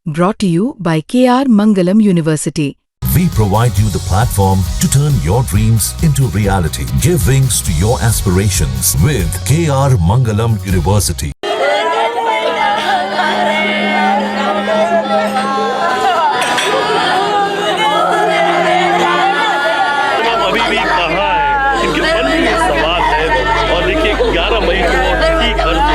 Brought to you by KR Mangalam University. We provide you the platform to turn your dreams into reality. Give wings to your aspirations with KR Mangalam University. अभी भी कहाँ है, इनके मन में ये सवाल है। और देखिए 11 मई को ठीक हर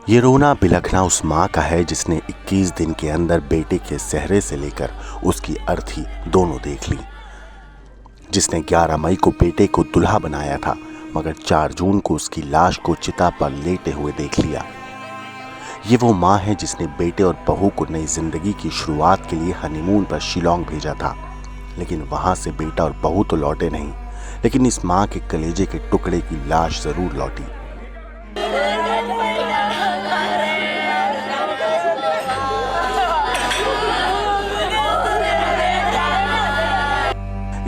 ये रोना बिलखना उस माँ का है जिसने 21 दिन के अंदर बेटे के सेहरे से लेकर उसकी अर्थी दोनों देख ली, जिसने 11 मई को बेटे को दुल्हा बनाया था मगर 4 जून को उसकी लाश को चिता पर लेटे हुए देख लिया। ये वो माँ है जिसने बेटे और बहू को नई जिंदगी की शुरुआत के लिए हनीमून पर शिलोंग भेजा था, लेकिन वहां से बेटा और बहू तो लौटे नहीं, लेकिन इस माँ के कलेजे के टुकड़े की लाश जरूर लौटी।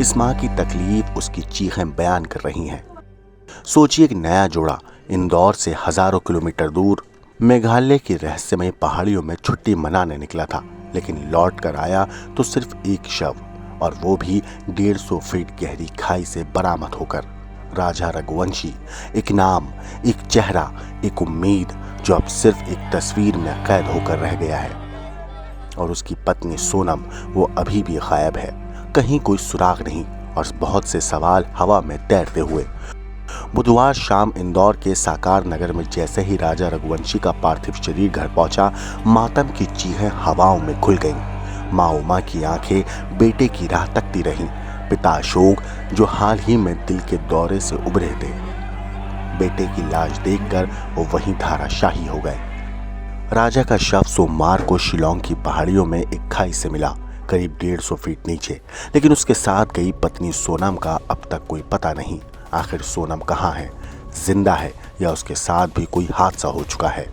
इस माँ की तकलीफ उसकी चीखें बयान कर रही हैं। सोचिए एक नया जोड़ा इंदौर से हजारों किलोमीटर दूर मेघालय की रहस्यमय पहाड़ियों में छुट्टी मनाने निकला था, लेकिन लौट कर आया तो सिर्फ एक शव, और वो भी 150 फीट गहरी खाई से बरामद होकर। राजा रघुवंशी, एक नाम, एक चेहरा, एक उम्मीद जो अब सिर्फ एक तस्वीर में कैद होकर रह गया है। और उसकी पत्नी सोनम, वो अभी भी गायब है, कहीं कोई सुराग नहीं, और बहुत से सवाल हवा में तैरते हुए। बुधवार शाम इंदौर के साकार नगर में जैसे ही राजा रघुवंशी का पार्थिव शरीर घर पहुंचा, मातम की चीखें हवाओं में घुल गईं। माँ उमा की आंखें बेटे की राह तकती रहीं। पिता अशोक, जो हाल ही में दिल के दौरे से उभरे थे, बेटे की लाश देखकर वो वहीं धाराशाही हो गए। राजा का शव सोमवार को शिलोंग की पहाड़ियों में एक खाई से मिला, करीब 150 फीट नीचे, लेकिन उसके साथ गई पत्नी सोनम का अब तक कोई पता नहीं। आखिर सोनम कहाँ है, जिंदा है या उसके साथ भी कोई हादसा हो चुका है?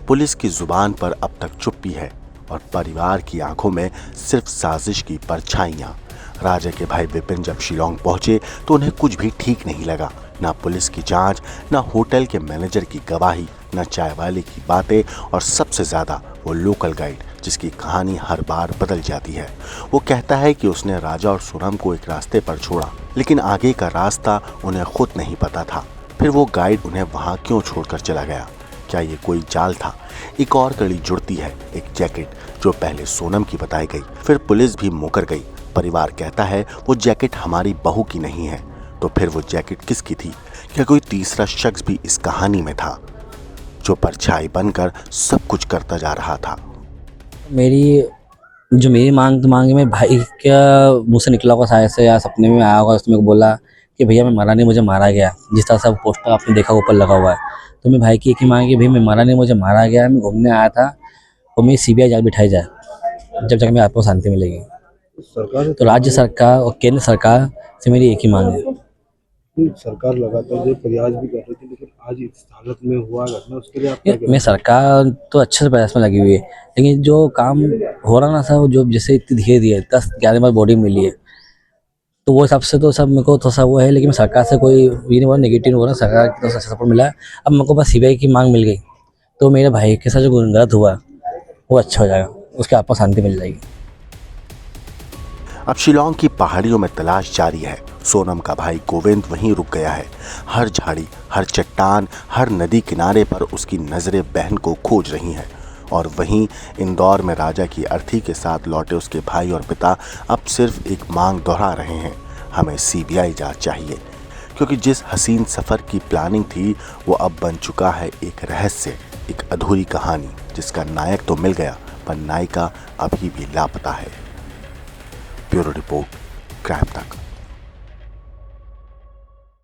पुलिस की जुबान पर अब तक चुप्पी है और परिवार की आंखों में सिर्फ साजिश की परछाइयां। राजा के भाई विपिन जब शिलोंग पहुंचे तो उन्हें कुछ भी ठीक नहीं लगा। ना पुलिस की जांच, ना होटल के मैनेजर की गवाही, ना चाय वाले की बातें, और सबसे ज्यादा वो लोकल गाइड जिसकी कहानी हर बार बदल जाती है। वो कहता है कि उसने राजा और सोनम को एक रास्ते पर छोड़ा, लेकिन आगे का रास्ता उन्हें खुद नहीं पता था। फिर वो गाइड उन्हें वहां क्यों छोड़कर चला गया? क्या ये कोई जाल था? एक और कड़ी जुड़ती है, एक जैकेट जो पहले सोनम की बताई गई, फिर पुलिस भी मुकर गई। परिवार कहता है वो जैकेट हमारी बहू की नहीं है, तो फिर वो जैकेट किसकी थी? क्या कोई तीसरा शख्स भी इस कहानी में था जो परछाई बनकर सब कुछ करता जा रहा था? मेरी मांग मेरे भाई का मुंह से निकला होगा शायद से, या सपने में आया होगा, उसने बोला कि भैया मैं मरा नहीं, मुझे मारा गया। जिस तरह से पोस्टर आपने देखा ऊपर लगा हुआ है, तो मेरे भाई की एक ही मांग है कि भैया मैं मरा नहीं, मुझे मारा गया, मैं घूमने आया था, और मेरी CBI जाल बिठाई जाए, जब तक मेरे आपको शांति मिलेगी। तो राज्य सरकार और केंद्र सरकार से मेरी एक ही मांग है। सरकार लगातार जो प्रयास भी कर रही थी, लेकिन आज इस हालत में हुआ घटना, उसके लिए आप मैं सरकार तो अच्छे से प्रयास में लगी हुई है, लेकिन जो काम हो रहा ना सर, जो जैसे इतनी धीरे धीरे 10-11 बार बॉडी मिली है, तो वो हिसाब से तो सब मेरे को थोड़ा सा वो है, लेकिन सरकार से कोई ये नहीं हो रहा, नेगेटिव हो रहा, सरकार की तरफ से सपोर्ट मिला है। अब मेरे को बस CBI की मांग मिल गई तो मेरे भाई के साथ जो गलत हुआ वो अच्छा हो जाएगा, उसके आपको शांति मिल जाएगी। अब शिलोंग की पहाड़ियों में तलाश जारी है। सोनम का भाई गोविंद वहीं रुक गया है। हर झाड़ी, हर चट्टान, हर नदी किनारे पर उसकी नजरें बहन को खोज रही हैं। और वहीं इंदौर में राजा की अर्थी के साथ लौटे उसके भाई और पिता अब सिर्फ एक मांग दोहरा रहे हैं, हमें CBI जांच चाहिए। क्योंकि जिस हसीन सफर की प्लानिंग थी वो अब बन चुका है एक रहस्य, एक अधूरी कहानी जिसका नायक तो मिल गया पर नायिका अभी भी लापता है। ब्यूरो रिपोर्ट, क्राइम तक।